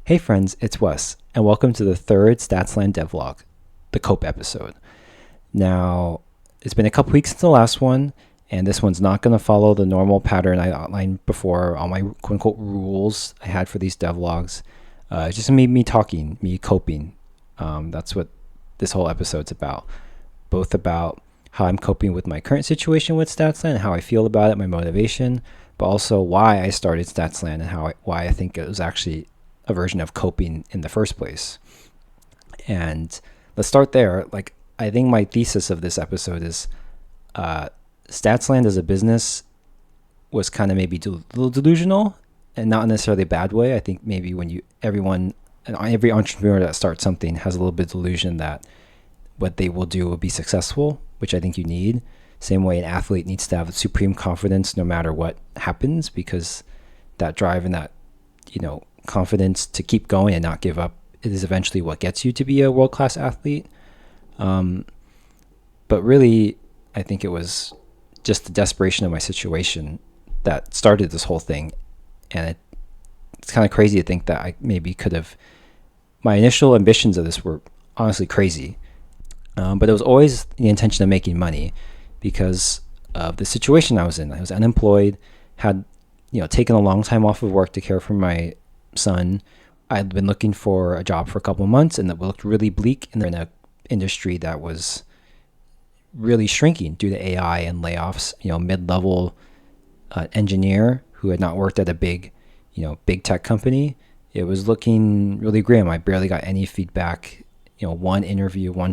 Hey friends, it's Wes, and welcome to the third Statsland Devlog, the Cope episode. Now, it's been a couple weeks since the last one, and this one's not going to follow the normal pattern I outlined before, all my quote-unquote rules I had for these devlogs. It's just me talking, me coping. That's what this whole episode's about. Both about how I'm coping with my current situation with Statsland, how I feel about it, my motivation, but also why I started Statsland and why I think it was actually a version of coping in the first place. And let's start there. I think my thesis of this episode is Statsland as a business was kind of maybe a little delusional, and not necessarily a bad way. I think maybe when every entrepreneur that starts something has a little bit of delusion that what they will do will be successful, which I think you need. Same way an athlete needs to have supreme confidence no matter what happens, because that drive and that, confidence to keep going and not give up is eventually what gets you to be a world-class athlete. But really, I think it was just the desperation of my situation that started this whole thing. And it's kind of crazy to think that I maybe could have, my initial ambitions of this were honestly crazy. But it was always the intention of making money because of the situation I was in. I was unemployed, had, taken a long time off of work to care for my son. I'd been looking for a job for a couple of months, and it looked really bleak in an industry that was really shrinking due to AI and layoffs. Mid-level engineer who had not worked at a big tech company. It was looking really grim. I barely got any feedback. One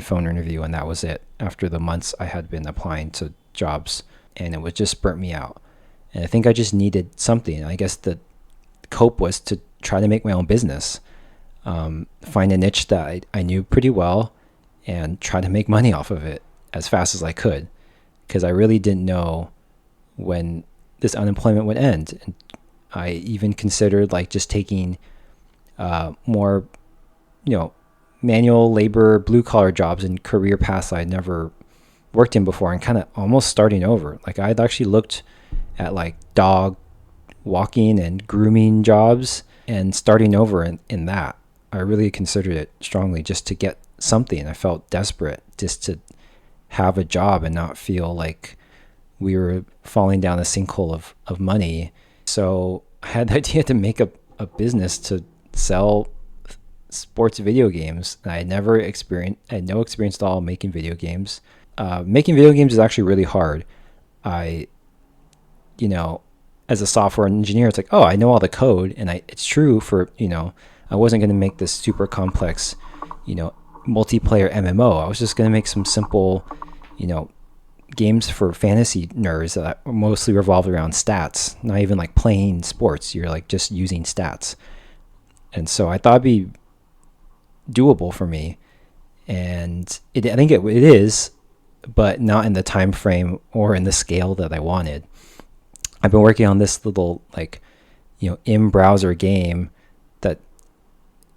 phone interview, and that was it after the months I had been applying to jobs, and it was just burnt me out. And I think I just needed something. I guess the cope was to try to make my own business, find a niche that I knew pretty well, and try to make money off of it as fast as I could, because I really didn't know when this unemployment would end. And I even considered just taking more, manual labor, blue collar jobs in career paths I'd never worked in before, and kind of almost starting over. I'd actually looked at dog walking and grooming jobs and starting over in that. I really considered it strongly just to get something. I felt desperate just to have a job and not feel like we were falling down a sinkhole of money. So I had the idea to make a business to sell sports video games. And I had no experience at all making video games. Making video games is actually really hard. As a software engineer, it's I know all the code, and it's true for, I wasn't going to make this super complex, multiplayer MMO. I was just going to make some simple, games for fantasy nerds that mostly revolved around stats, not even playing sports. You're just using stats. And so I thought it'd be doable for me. And I think it is, but not in the time frame or in the scale that I wanted. I've been working on this little in-browser game that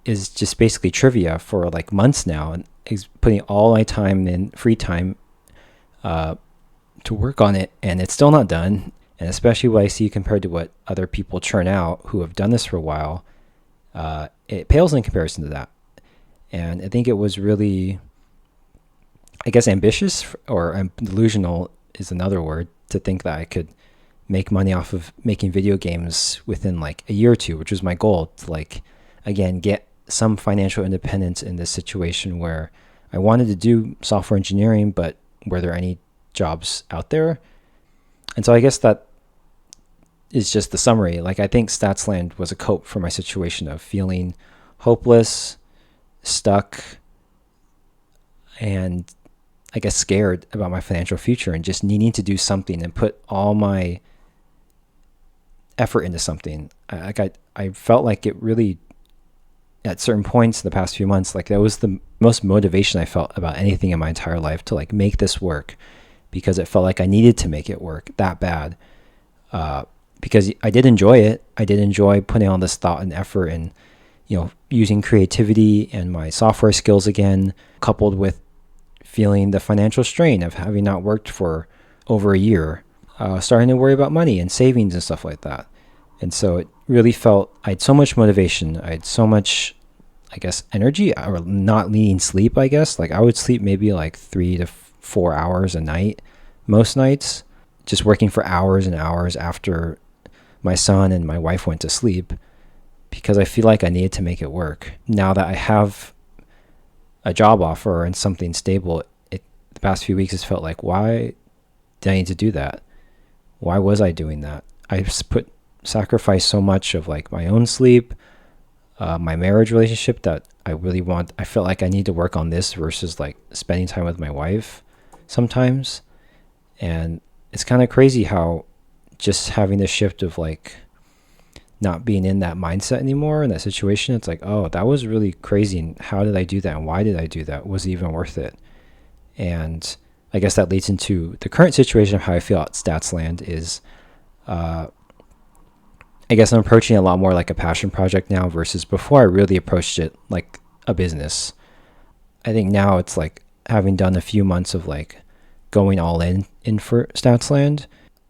is just basically trivia for months now, and is putting all my time in free time to work on it, and it's still not done. And especially what I see compared to what other people churn out who have done this for a while, it pales in comparison to that. And I think it was really, ambitious or delusional is another word, to think that I could make money off of making video games within a year or two, which was my goal, to again get some financial independence in this situation where I wanted to do software engineering, but were there any jobs out there? And so I guess that is just the summary. I think Statsland was a cope for my situation of feeling hopeless, stuck, and I guess scared about my financial future, and just needing to do something and put all my effort into something. I felt like it really, at certain points in the past few months, that was the most motivation I felt about anything in my entire life, to make this work, because it felt like I needed to make it work that bad. Because I did enjoy it. I did enjoy putting on this thought and effort, and using creativity and my software skills again, coupled with feeling the financial strain of having not worked for over a year, starting to worry about money and savings and stuff like that. And so it really felt I had so much motivation. I had so much, I guess, energy, or not needing sleep, I guess. Like I would sleep maybe like 3 to 4 hours a night, most nights, just working for hours and hours after my son and my wife went to sleep, because I feel like I needed to make it work. Now that I have a job offer and something stable, the past few weeks has felt like, why did I need to do that? Why was I doing that? I sacrificed so much of like my own sleep, my marriage relationship, that I felt like I need to work on this versus like spending time with my wife sometimes. And it's kind of crazy how just having this shift of like not being in that mindset anymore in that situation, it's like, oh, that was really crazy. And how did I do that? And why did I do that? Was it even worth it? And I guess that leads into the current situation of how I feel at Statsland is, I guess I'm approaching it a lot more like a passion project now versus before I really approached it like a business. I think now it's like having done a few months of like going all in for Statsland.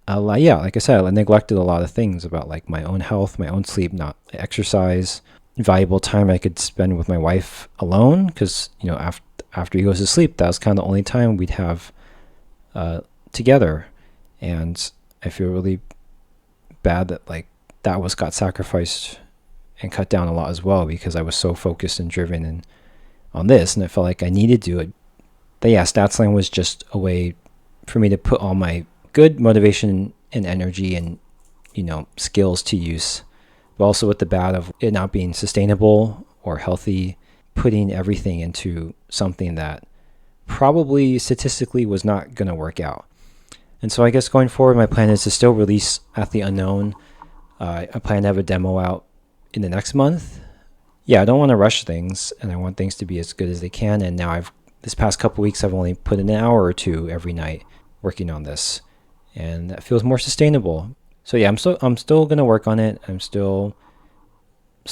Yeah, like I said, I neglected a lot of things about like my own health, my own sleep, not exercise, valuable time I could spend with my wife alone. Because, you know, after he goes to sleep, that was kind of the only time we'd have together. And I feel really bad that like that got sacrificed and cut down a lot as well, because I was so focused and driven on this, and I felt like I needed to do it. But yeah, Statsland was just a way for me to put all my good motivation and energy and, you know, skills to use, but also with the bad of it not being sustainable or healthy, putting everything into something that probably statistically was not going to work out. And so I guess going forward, my plan is to still release At the Unknown. I plan to have a demo out in the next month. Yeah, I don't want to rush things, and I want things to be as good as they can. And now this past couple weeks, I've only put in an hour or two every night working on this, and that feels more sustainable. So yeah, I'm still gonna work on it. I'm still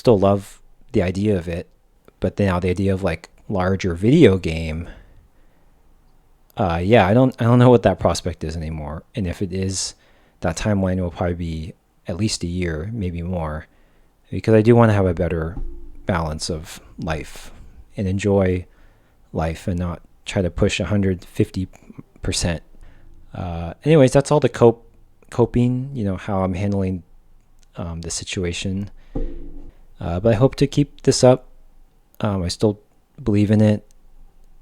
love the idea of it, but now the idea of like larger video game, yeah, I don't know what that prospect is anymore. And if it is, that timeline will probably be at least a year, maybe more, because I do want to have a better balance of life and enjoy life and not try to push 150%. Anyways, that's all the coping, you know, how I'm handling the situation. But I hope to keep this up. I still believe in it.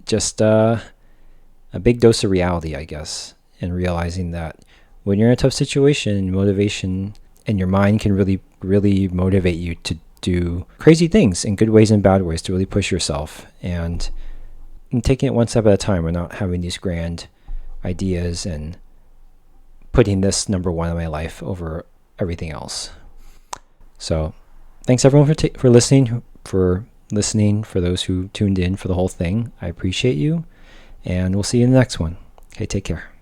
Just a big dose of reality, I guess, and realizing that when you're in a tough situation, motivation and your mind can really, really motivate you to do crazy things in good ways and bad ways, to really push yourself, and taking it one step at a time, and not having these grand ideas and putting this number one in my life over everything else. So thanks everyone for listening, for those who tuned in for the whole thing. I appreciate you, and we'll see you in the next one. Okay, take care.